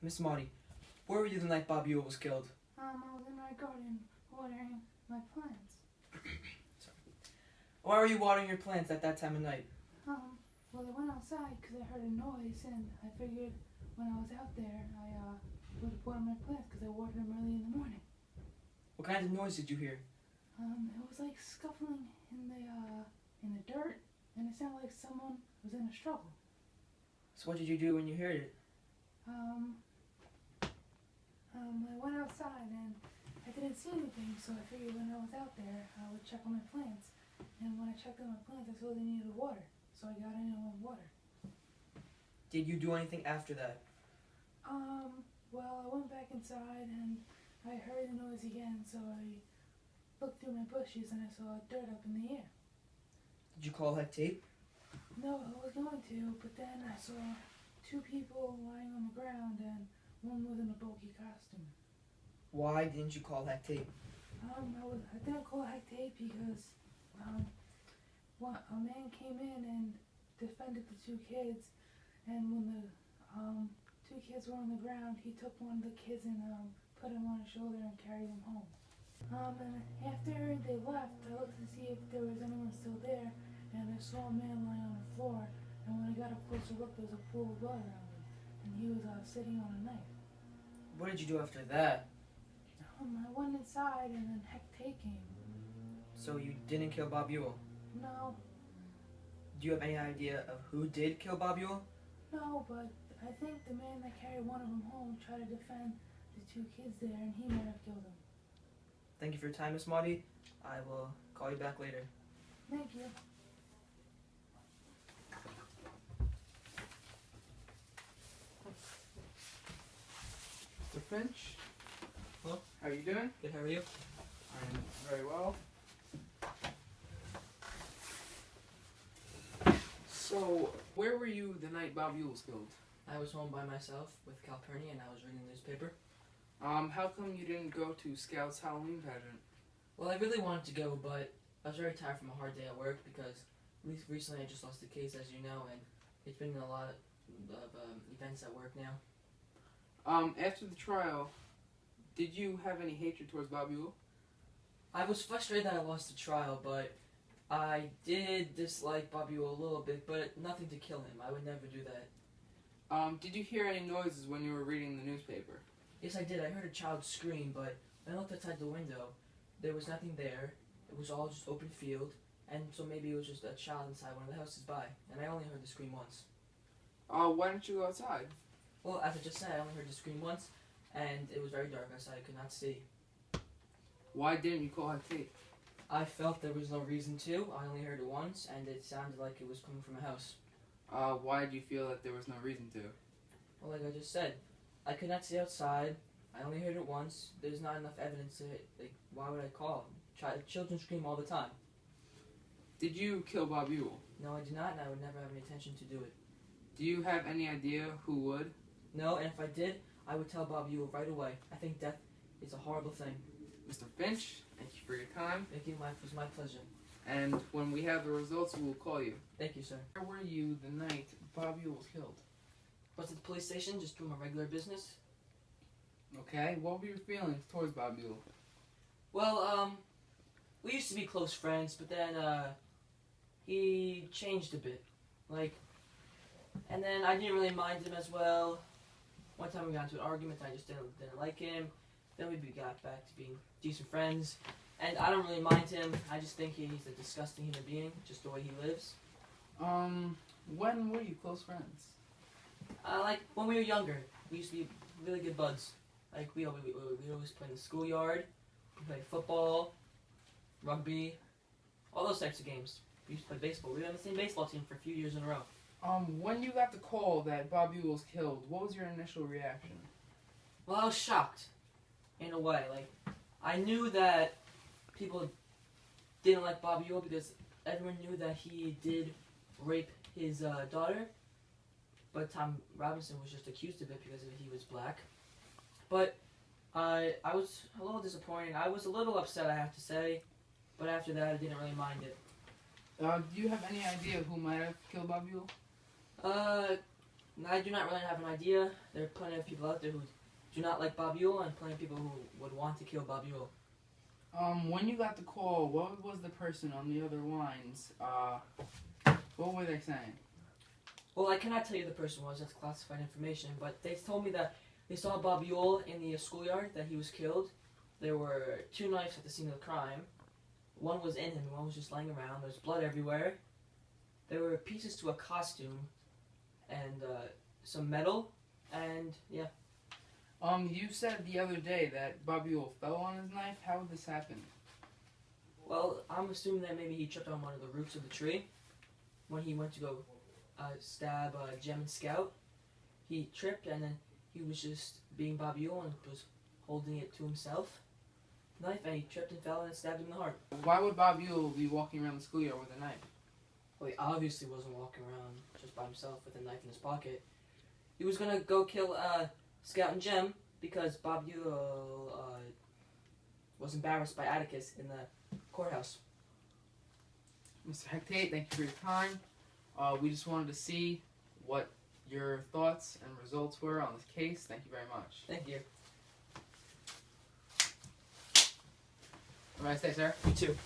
Miss Marty, where were you the night Bob Ewell was killed? I was in my garden watering my plants. Sorry. Why were you watering your plants at that time of night? Well, I went outside because I heard a noise, and I figured when I was out there, I would water my plants because I watered them early in the morning. What kind of noise did you hear? It was like scuffling in the dirt, and it sounded like someone was in a struggle. So what did you do when you heard it? I went outside and I didn't see anything, so I figured when I was out there, I would check on my plants. And when I checked on my plants, I saw they needed water, so I got in and went water. Did you do anything after that? Well, I went back inside and I heard the noise again, so I looked through my bushes and I saw dirt up in the air. Did you call heck tape? No, I was going to, but then I saw two people lying on the ground and one was in a bulky costume. Why didn't you call heck tape? I didn't call heck tape because a man came in and defended the two kids, and when the two kids were on the ground, he took one of the kids and put him on his shoulder and carried him home. And after they left, I looked to see if there was anyone still there, and I saw a man lying on the floor, and when I got a closer look, there was a pool of blood around him, and he was sitting on a knife. What did you do after that? I went inside and then heck tape came. So you didn't kill Bob Ewell? No, Do you have any idea of who did kill Bob Ewell? no, but I think the man that carried one of them home tried to defend the two kids there, and he might have killed them. Thank you for your time, Miss Marty. I will call you back later. Thank you. Mr. Finch? Hello? How are you doing? Good, how are you? I'm very well. So, where were you the night Bob Ewell was killed? I was home by myself with Calpurnia and I was reading the newspaper. How come you didn't go to Scout's Halloween pageant? Well, I really wanted to go, but I was very tired from a hard day at work because recently I just lost a case, as you know, and it's been a lot of events at work now. After the trial, did you have any hatred towards Bob Ewell? I was frustrated that I lost the trial, but I did dislike Bob Ewell a little bit, but nothing to kill him. I would never do that. Did you hear any noises when you were reading the newspaper? Yes, I did. I heard a child scream, but when I looked outside the window, there was nothing there. It was all just open field, and so maybe it was just a child inside one of the houses by, and I only heard the scream once. Why didn't you go outside? Well, as I just said, I only heard the scream once, and it was very dark outside. I could not see. Why didn't you call heck tape? I felt there was no reason to. I only heard it once, and it sounded like it was coming from a house. Why did you feel that there was no reason to? Well, like I just said, I could not see outside. I only heard it once. There's not enough evidence to it. Like, why would I call? Children scream all the time. Did you kill Bob Ewell? No, I did not, and I would never have any intention to do it. Do you have any idea who would? No, and if I did, I would tell Bob Ewell right away. I think death is a horrible thing. Mr. Finch, thank you for your time. Thank you, it was my pleasure. And when we have the results, we will call you. Thank you, sir. Where were you the night Bob Ewell was killed? Was at the police station, just doing my regular business. Okay, what were your feelings towards Bob Ewell? Well, we used to be close friends, but then, he changed a bit. Like, and then I didn't really mind him as well. One time we got into an argument, I just didn't like him. Then we got back to being decent friends. And I don't really mind him. I just think he's a disgusting human being, just the way he lives. When were you close friends? Like, when we were younger, we used to be really good buds. Like, we always play in the schoolyard. We played football, rugby, all those types of games. We used to play baseball. We were on the same baseball team for a few years in a row. When you got the call that Bob Ewell was killed, what was your initial reaction? Well, I was shocked, in a way. Like, I knew that people didn't like Bob Ewell because everyone knew that he did rape his daughter, but Tom Robinson was just accused of it because he was black. But I was a little disappointed. I was a little upset, I have to say, but after that, I didn't really mind it. Do you have any idea who might have killed Bob Ewell? And I do not really have an idea. There are plenty of people out there who do not like Bob Ewell, and plenty of people who would want to kill Bob Ewell. When you got the call, what was the person on the other lines? What were they saying? Well, I cannot tell you the person was. That's classified information. But they told me that they saw Bob Ewell in the schoolyard, that he was killed. There were 2 knives at the scene of the crime. One was in him, and one was just laying around. There's blood everywhere. There were pieces to a costume, and some metal, and yeah. You said the other day that Bob Ewell fell on his knife. How would this happen? Well, I'm assuming that maybe he tripped on one of the roots of the tree when he went to go stab Jem and Scout. He tripped, and then he was just being Bob Ewell and was holding it to himself, knife, and he tripped and fell and it stabbed him in the heart. Why would Bob Ewell be walking around the schoolyard with a knife? Well, he obviously wasn't walking around just by himself with a knife in his pocket. He was gonna go kill Scout and Jem because Bob Ewell was embarrassed by Atticus in the courthouse. Mr. Hectate, thank you for your time. We just wanted to see what your thoughts and results were on this case. Thank you very much. Thank you. Have a nice day, sir. You too.